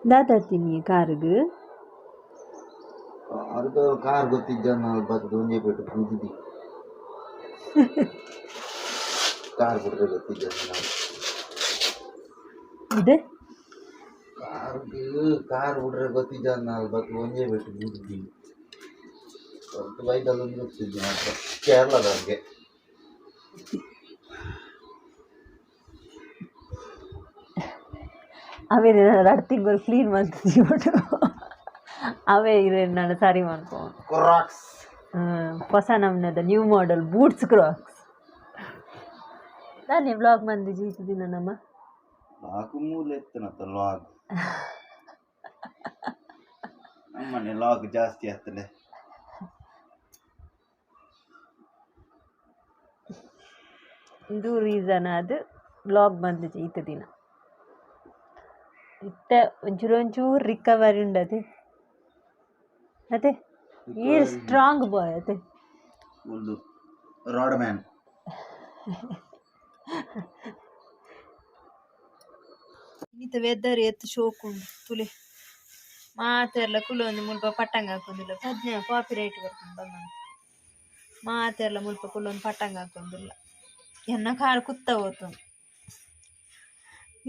ದಾತಾತೀನಿ ಕಾರ್ಗೆ ಅದಕ್ಕೆ ಕಾರ್ ಗೊತ್ತಿದ್ದ ನಾನು ಬದ್ದು ಒಂದೇ ಬಿಟ್ಟು ಕೂತಿದ್ದಿ ಕಾರ್ ಬಿಟ್ರೆ ಗೊತ್ತಿದ್ದ ನಾನು ಇದೆ ಕಾರ್ ಬಿಟ್ರೆ ಗೊತ್ತಿದ್ದ ನಾನು ಬದ್ದು ಒಂದೇ ಬಿಟ್ಟು ಕೂತಿದ್ದಿ ಸ್ವಲ್ಪ ವೈದಲ್ಲೊಂದು ಗೊತ್ತಿದ್ದೆ ಮಾತ್ರ ಕೇರಳದವ್ರಿಗೆ ಅವೇ 2 ತಿಂಗಳು ಕ್ಲೀನ್ ಮಾಡ್ತಿದ್ಬಿಟ್ಟು ಅವೇ ಇರೇ ನಾನು ಸಾರಿ ಮಾಡ್ಕೊಂಡು ಕ್ರಾಕ್ಸ್ ಹೊಸ ನಮ್ನದ ನ್ಯೂ ಮಾಡೆಲ್ ಬೂಟ್ಸ್ ಕ್ರಾಕ್ಸ್ ನಾನೇ ವ್ಲಾಗ್ ಮಂದಿ ಜೀತಿದ್ದೀನ ನಮ್ಮ ನಾಲ್ಕು ಮೂಲೆ ಎತ್ತನತ್ತ ಲಾಗ್ ನಮ್ಮನೆ ಲಾಗ್ ಜಾಸ್ತಿ ಆಗ್ತದೆ ಇದು ರೀಸನ್ ಅದು ವ್ಲಾಗ್ ಬಂದು ಜೀತ ದಿನ ಇತ್ತ ಒಂಚೂರು ರಿಕವರಿ ಉಂಡದೆ ಅದೇ ಈ ಸ್ಟ್ರಾಂಗ್ ಬಾಯ್ ಅದೇ ಒಂದು ರಾಡ್ ಮ್ಯಾನ್ ಈತ ವೆದರ್ ಎತ್ತು ಶೋಕುಂಡು ತುಲೆ ಮಾತೆಲ್ಲ ಕುಲೊಂದು ಮುಲ್ಪ ಪಟ್ಟಂಗ ಹಾಕೊಂದಿಲ್ಲ ಪದ್ನೆ ಕಾಪಿ ರೈಟ್ ಬರ್ಕೊಂಡು ಬಂದ ಮಾತೆಲ್ಲ ಮುಲ್ಪ ಕುಲೊಂದು ಪಟ್ಟಂಗ ಹಾಕೊಂದಿಲ್ಲ ಎನ್ನ ಕಾಲು ಕುತ್ತ ಹೋತು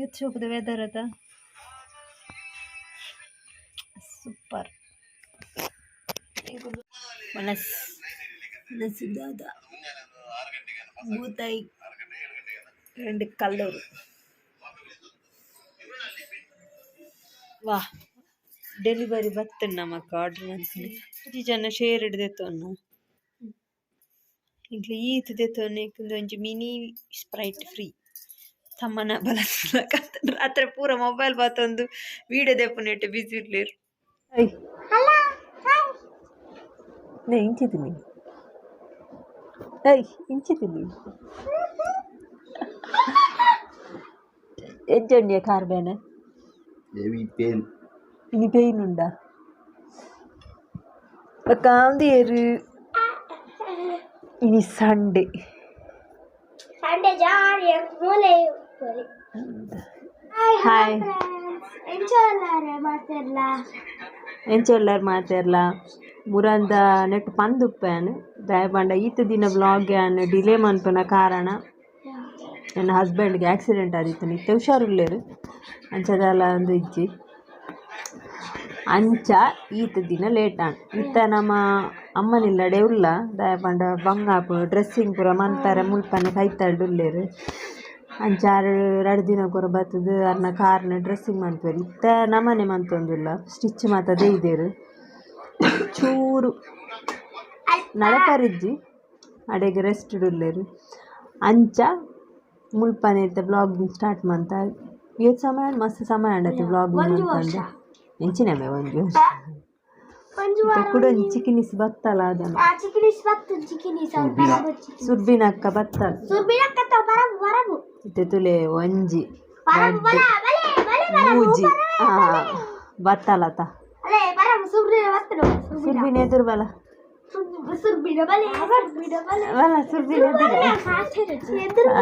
ಎತ್ತು ಶೋಕದ ವೆದರ್ ಅದ ಸೂಪರ್ ಮನಸ್ಸು ದಾದ ಮೂತಾಯಿ 2 ಕಲ್ಲರು ವಾ ಡೆಲಿವರಿ ಬರ್ತೇನೆ ನಮಕ್ಕೆ ಆರ್ಡ್ರ್ ಮಾಡ್ತೀನಿ 10 ಜನ ಶೇರ್ ಹಿಡ್ದೆತ್ತು ಅನ್ನು ಈಗ ಈತ ದೆತ್ತೋನೆ ಒಂಚು ಮಿನಿ ಸ್ಪ್ರೈಟ್ ಫ್ರೀ ತಮ್ಮನ ಬಲಕ ರಾತ್ರಿ ಪೂರ ಮೊಬೈಲ್ ಬಾತೊಂದು ವೀಡಿಯೋ ದೆಪ್ಪುನೆಟ್ಟು ಬಿಸಿ ಇರ್ಲಿರು ಇಂಚಿದ್ದೀನಿ ಇಂಚಿದ್ದೀನಿ ಎಂಚಂಡಿಯ ಕಾರ್ ಬೇನೆ ಹೆವಿ ಪೇನ್ ഇനി പെയിൻ ഉണ്ടാ കാന്തിയേര് ഇനി സൺഡേ ಹಾಯ್ ಎಂಚೊಲ್ಲಾರು ಮಾತಾಡ್ಲ ಮುರಂದ ನೆಟ್ ಪಂದುಪ್ಪೇನು ದಯಪಂಡ ಈತ ದಿನ ವ್ಲಾಗ್ ಯಾನು ಡಿಲೇ ಮನ್ಪನ ಕಾರಣ ನನ್ನ ಹಸ್ಬೆಂಡ್ಗೆ ಆಕ್ಸಿಡೆಂಟ್ ಆದಿತ್ತು ನಿತ್ಯ ಹುಷಾರುಳ್ಳೇರು ಅಂಚದಲ್ಲ ಒಂದು ಇಜ್ಜಿ ಅಂಚ ಈತ ದಿನ ಲೇಟ್ ಆನ್ ಇತ್ತ ನಮ್ಮ ಅಮ್ಮನಿಲ್ಲಡೆ ಉಲ್ಲ ದಯಪಂಡ ಬಂಗಾಪು ಡ್ರೆಸ್ಸಿಂಗ್ ಪೂರ ಮಂತಾರೆ ಮುಲ್ಪನೆ ಕೈತಳ್ಳುಲ್ಲೇರು ಅಂಚಾರು 2 ದಿನ ಕೂಡ ಬರ್ತದೆ ಅನ್ನ ಕಾರ್ನ ಡ್ರೆಸ್ಸಿಂಗ್ ಮಾಡ್ತಾರೆ ಇತ್ತ ನಮ್ಮನೆ ಮಂತೊಂದಿಲ್ಲ ಸ್ಟಿಚ್ ಮಾತದೇ ಇದೇರು ಚೂರು ನಡಪರಿಜ್ಜಿ ಅಡೆಗೆ ರೆಸ್ಟ್ ಇಡುಲ್ಲೇರು ಅಂಚ ಮುಲ್ಪನೆ ಇತ್ತ ಬ್ಲಾಗಿಂಗ್ ಸ್ಟಾರ್ಟ್ ಮಾಡ್ತಾ ಇವತ್ತು ಸಮಯ ಮಸ್ತ್ ಸಮಯ ಅಂಡತ್ತೆ ಬ್ಲಾಗಿಂಗ್ ಅಂತಂದು ಎಂಚಿನಮೆ ಒಂದು ಕೂಡ ಒಂದು ಚಿಕಿನಿಸ್ ಬತ್ತಲ್ಲ ಅದನ್ನು ಸುರ್ಬಿನಕ್ಕ ಬತ್ತಲ್ಲ ಇತ್ತೆ ತುಲೆ ಒಂಜಿ ಮೂಜಿ ಬತ್ತಲತ ಸುರ್ಬಿನ ಎದುರು ಬಲ ಬಲ ಸುರ್ಬಿನ ಎದುರು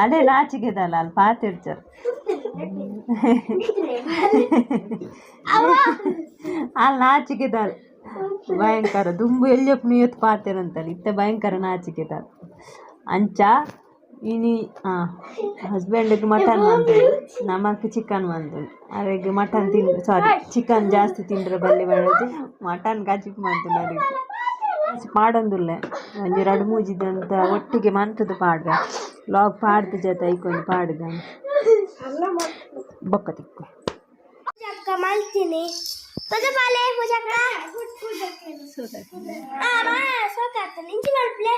ಅದೇ ನಾಚಿಗೆದಲ್ಲ ಅಲ್ಲಿ ಪಾತಿರ್ಚರ್ ಅಲ್ಲಿ ನಾಚಿಕೆದಾರ ಭಯಂಕರ ದುಂಬು ಎಲ್ಲಿಯಪ್ಪ ನೀವತ್ತು ಪಾತೇರಂತಲ್ಲಿ ಇತ್ತ ಭಯಂಕರ ನಾಚಿಕೆದಾರ ಅಂಚ ಇನಿ ಹಸ್ಬೆಂಡ್ಗೆ ಮಟನ್ ಬಂದಳು ನಮಕ್ಕೆ ಚಿಕನ್ ಬಂದಳು ಅವರಿಗೆ ಮಟನ್ ತಿಂದು ಸಾರಿ ಚಿಕನ್ ಜಾಸ್ತಿ ತಿಂದ್ರೆ ಬಲ್ಲಿ ಮಾಡೋದು ಮಟನ್ ಕಚಿಪ್ ಮಾಡ್ತಲ್ಲ ಅವರಿಗೆ ಪಾಡೊಂದುಲ್ಲೆ ಒಂದು 2-3 ಇದಂತ ಒಟ್ಟಿಗೆ ಮಂತದ್ದು ಪಾಡ್ಗ ಲಾಗ್ ಪಾಡ್ದ ಜೊತೆ ಐಕೊಂಡು ಪಾಡ್ಗ ಬೊಕ್ಕ ತಿಕ್ಕು ಮಾಡ್ತೀನಿ ಸೋಕಾತ ನಿಂಚಿ ಮಲ್ಪ್ಲೆ